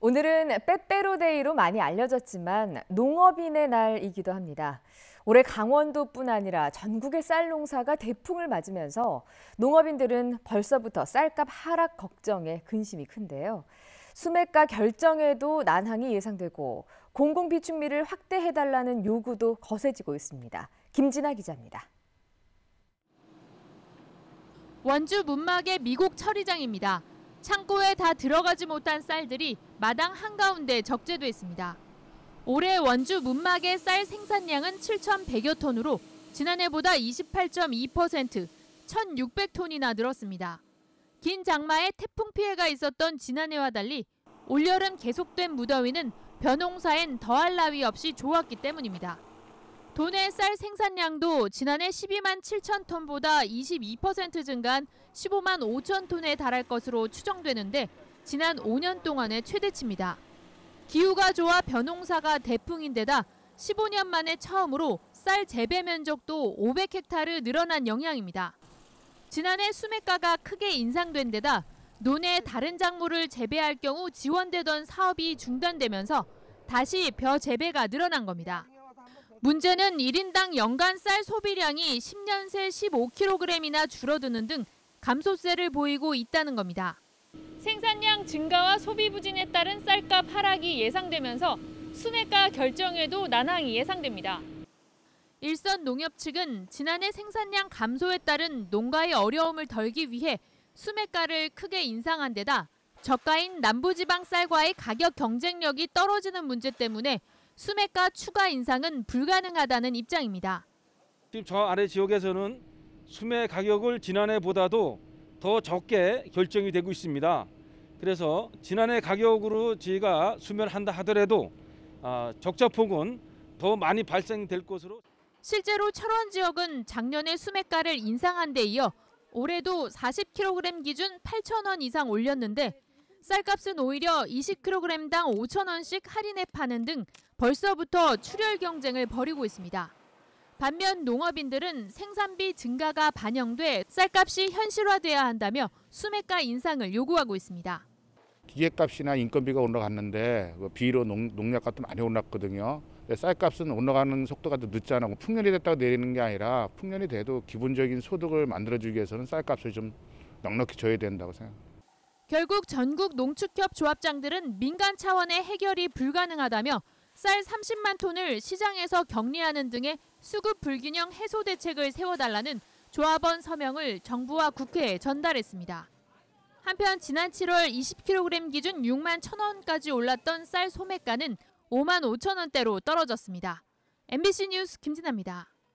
오늘은 빼빼로데이로 많이 알려졌지만 농업인의 날이기도 합니다. 올해 강원도뿐 아니라 전국의 쌀 농사가 대풍을 맞으면서 농업인들은 벌써부터 쌀값 하락 걱정에 근심이 큰데요. 수매가 결정에도 난항이 예상되고 공공비축미를 확대해달라는 요구도 거세지고 있습니다. 김진아 기자입니다. 원주 문막의 미국 처리장입니다. 창고에 다 들어가지 못한 쌀들이 마당 한가운데 적재돼 있습니다. 올해 원주 문막의 쌀 생산량은 7,100여 톤으로 지난해보다 28.2%, 1,600톤이나 늘었습니다. 긴 장마에 태풍 피해가 있었던 지난해와 달리 올여름 계속된 무더위는 벼농사엔 더할 나위 없이 좋았기 때문입니다. 도내 쌀 생산량도 지난해 12만 7천 톤보다 22% 증가한 15만 5천 톤에 달할 것으로 추정되는데 지난 5년 동안의 최대치입니다. 기후가 좋아 벼농사가 대풍인데다 15년 만에 처음으로 쌀 재배 면적도 500헥타르 늘어난 영향입니다. 지난해 수매가가 크게 인상된 데다 논에 다른 작물을 재배할 경우 지원되던 사업이 중단되면서 다시 벼 재배가 늘어난 겁니다. 문제는 1인당 연간 쌀 소비량이 10년 새 15kg이나 줄어드는 등 감소세를 보이고 있다는 겁니다. 생산량 증가와 소비 부진에 따른 쌀값 하락이 예상되면서 수매가 결정에도 난항이 예상됩니다. 일선 농협 측은 지난해 생산량 감소에 따른 농가의 어려움을 덜기 위해 수매가를 크게 인상한 데다 저가인 남부지방 쌀과의 가격 경쟁력이 떨어지는 문제 때문에 수매가 추가 인상은 불가능하다는 입장입니다. 지금 저 아래 지역에서는 수매 가격을 지난해보다도 더 적게 결정이 되고 있습니다. 그래서 지난해 가격으로 저희가 수매한다 하더라도 적자폭은 더 많이 발생될 것으로. 실제로 철원 지역은 작년에 수매가를 인상한 데 이어 올해도 40kg 기준 8,000원 이상 올렸는데 쌀값은 오히려 20kg당 5,000원씩 할인해 파는 등 벌써부터 출혈 경쟁을 벌이고 있습니다. 반면 농업인들은 생산비 증가가 반영돼 쌀값이 현실화돼야 한다며 수매가 인상을 요구하고 있습니다. 기계값이나 인건비가 올라갔는데 비료 농약값도 많이 올랐거든요. 쌀값은 올라가는 속도가 더 늦지 않고 풍년이 됐다고 내리는 게 아니라 풍년이 돼도 기본적인 소득을 만들어주기 위해서는 쌀값을 좀 넉넉히 줘야 된다고 생각합니다. 결국 전국 농축협 조합장들은 민간 차원의 해결이 불가능하다며 쌀 30만 톤을 시장에서 격리하는 등의 수급 불균형 해소 대책을 세워달라는 조합원 서명을 정부와 국회에 전달했습니다. 한편 지난 7월 20kg 기준 6만 1,000원까지 올랐던 쌀 소매가는 5만 5천 원대로 떨어졌습니다. MBC 뉴스 김진아입니다.